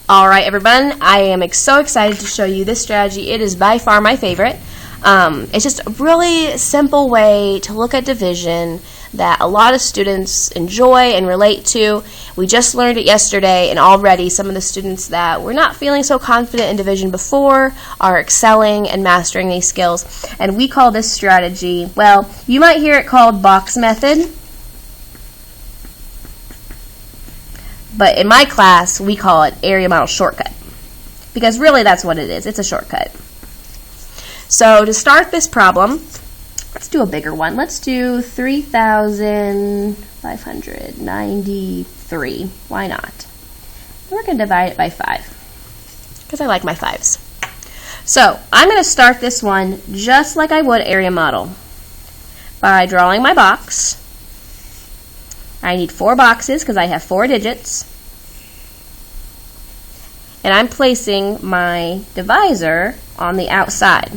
All right, everyone, I am so excited to show you this strategy. It is by far my favorite. It's just a really simple way to look at division that a lot of students enjoy and relate to. We just learned it yesterday, and already some of the students that were not feeling so confident in division before are excelling and mastering these skills. And we call this strategy, well, you might hear it called box method, but in my class, we call it area model shortcut, because really that's what it is. It's a shortcut. So to start this problem, let's do a bigger one. Let's do 3,593. Why not? We're going to divide it by 5, because I like my 5s. So I'm going to start this one just like I would area model, by drawing my box. I need 4 boxes because I have 4 digits. And I'm placing my divisor on the outside.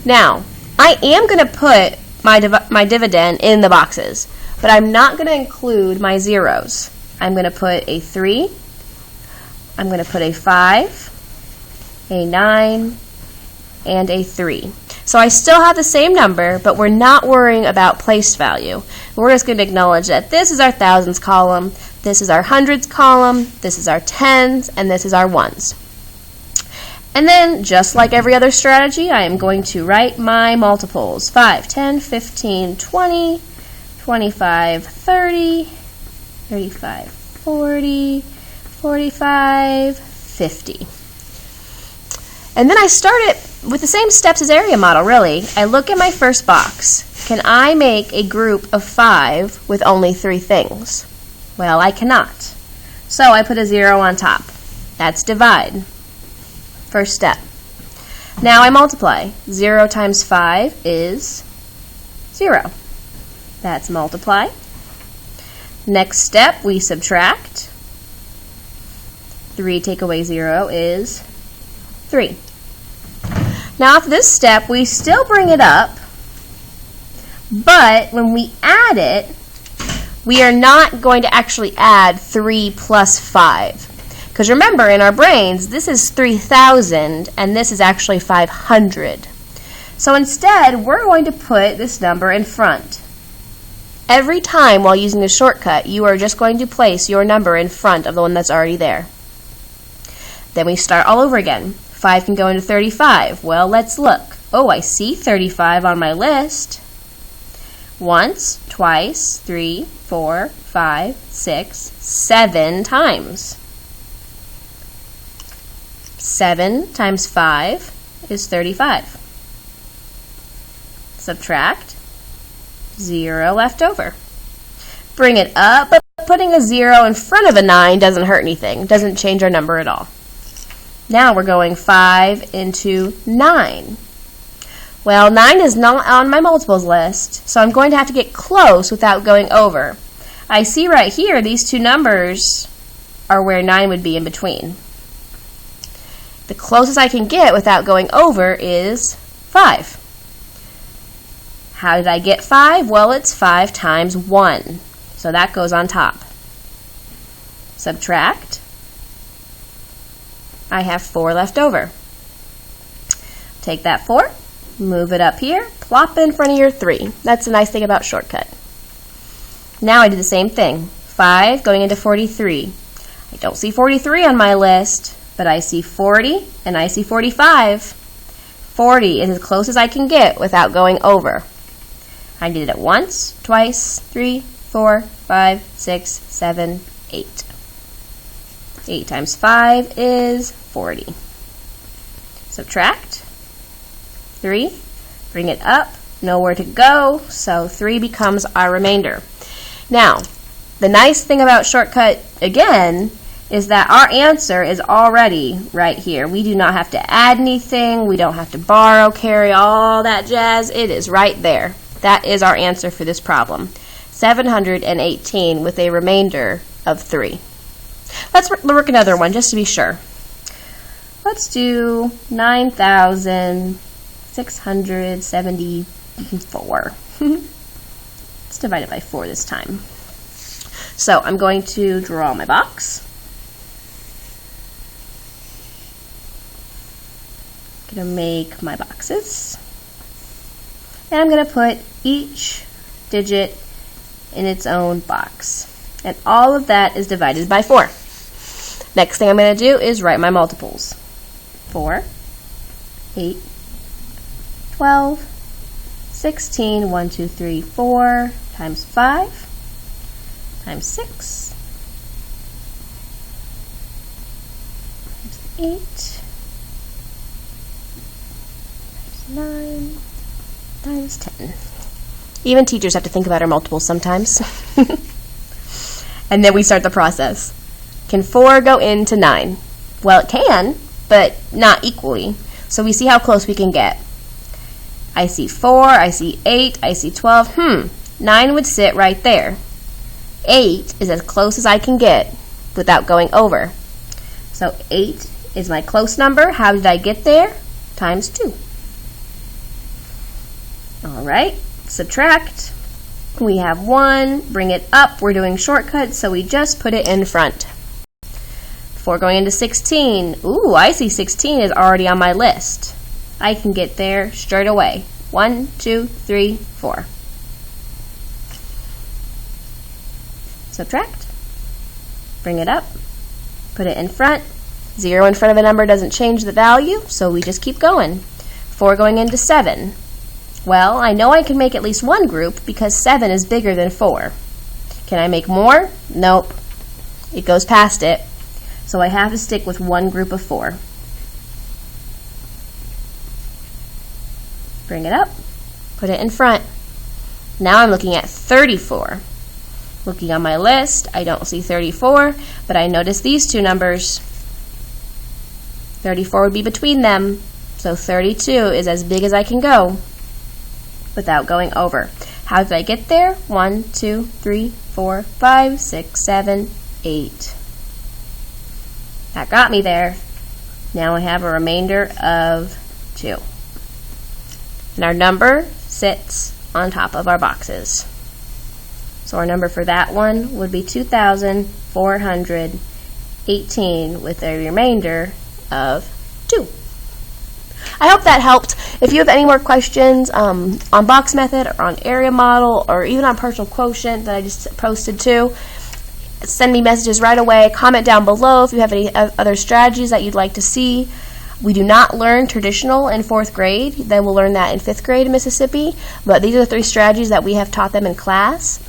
Now, I am going to put my dividend in the boxes, but I'm not going to include my zeros. I'm going to put a 3, I'm going to put a 5, a 9, and a 3. So I still have the same number, but we're not worrying about place value. We're just going to acknowledge that this is our thousands column, this is our hundreds column, this is our tens, and this is our ones. And then, just like every other strategy, I am going to write my multiples. 5, 10, 15, 20, 25, 30, 35, 40, 45, 50. And then I start it with the same steps as area model, really. I look at my first box. Can I make a group of 5 with only 3 things? Well, I cannot. So I put a 0 on top. That's divide. First step. Now I multiply. 0 times 5 is 0. That's multiply. Next step, we subtract. 3 take away 0 is 3. Now after this step, we still bring it up, but when we add it, we are not going to actually add 3 plus 5. Because remember, in our brains, this is 3,000, and this is actually 500. So instead, we're going to put this number in front. Every time while using the shortcut, you are just going to place your number in front of the one that's already there. Then we start all over again. 5 can go into 35. Well, let's look. Oh, I see 35 on my list. Once, twice, 3, 4, 5, 6, 7 times. 7 times 5 is 35. Subtract. 0 left over. Bring it up, but putting a 0 in front of a 9 doesn't hurt anything. Doesn't change our number at all. Now we're going 5 into 9. Well, 9 is not on my multiples list, so I'm going to have to get close without going over. I see right here these two numbers are where 9 would be in between. The closest I can get without going over is 5. How did I get 5? Well, it's 5 times 1, so that goes on top. Subtract. I have 4 left over. Take that 4, move it up here, plop it in front of your 3. That's the nice thing about shortcut. Now I do the same thing. 5 going into 43. I don't see 43 on my list, but I see 40 and I see 45. 40 is as close as I can get without going over. I did it once, twice, 3, 4, 5, 6, 7, 8. 8 times 5 is 40. Subtract. 3. Bring it up. Nowhere to go, so 3 becomes our remainder. Now, the nice thing about shortcut, again, is that our answer is already right here. We do not have to add anything. We don't have to borrow, carry, all that jazz. It is right there. That is our answer for this problem. 718 with a remainder of 3. Let's work another one just to be sure. Let's do 9,674. Let's divide it by 4 this time. So I'm going to draw my box. going to make my boxes. And I'm going to put each digit in its own box. And all of that is divided by 4. Next thing I'm going to do is write my multiples. 4, 8, 12, 16, 1, 2, 3, 4, times 5, times 6, times 8, times 9, times 10. Even teachers have to think about our multiples sometimes. And then we start the process. Can 4 go into 9? Well, it can, but not equally. So we see how close we can get. I see 4, I see 8, I see 12. 9 would sit right there. 8 is as close as I can get without going over. So 8 is my close number. How did I get there? Times 2. All right, subtract. We have 1, bring it up. We're doing shortcuts, so we just put it in front. 4 going into 16. Ooh, I see 16 is already on my list. I can get there straight away. 1, 2, 3, 4. Subtract. Bring it up. Put it in front. 0 in front of a number doesn't change the value, so we just keep going. 4 going into 7. Well, I know I can make at least one group because 7 is bigger than 4. Can I make more? Nope. It goes past it. So I have to stick with one group of 4. Bring it up. Put it in front. Now I'm looking at 34. Looking on my list, I don't see 34, but I notice these two numbers. 34 would be between them, so 32 is as big as I can go without going over. How did I get there? 1, 2, 3, 4, 5, 6, 7, 8. That got me there. Now I have a remainder of 2. And our number sits on top of our boxes. So our number for that one would be 2,418 with a remainder of 2. I hope that helped. If you have any more questions on box method or on area model or even on partial quotient that I just posted too, send me messages right away. Comment down below if you have any other strategies that you'd like to see. We do not learn traditional in 4th grade. They will learn that in 5th grade in Mississippi. But these are the 3 strategies that we have taught them in class.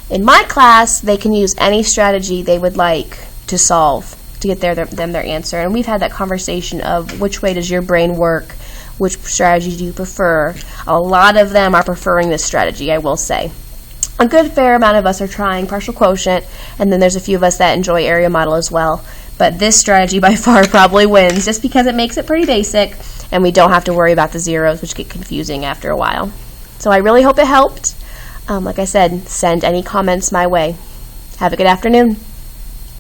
In my class, they can use any strategy they would like to solve to get their answer. And we've had that conversation of which way does your brain work, which strategy do you prefer. A lot of them are preferring this strategy, I will say. A good fair amount of us are trying partial quotient, and then there's a few of us that enjoy area model as well. But this strategy by far probably wins just because it makes it pretty basic, and we don't have to worry about the zeros, which get confusing after a while. So I really hope it helped. Like I said, send any comments my way. Have a good afternoon.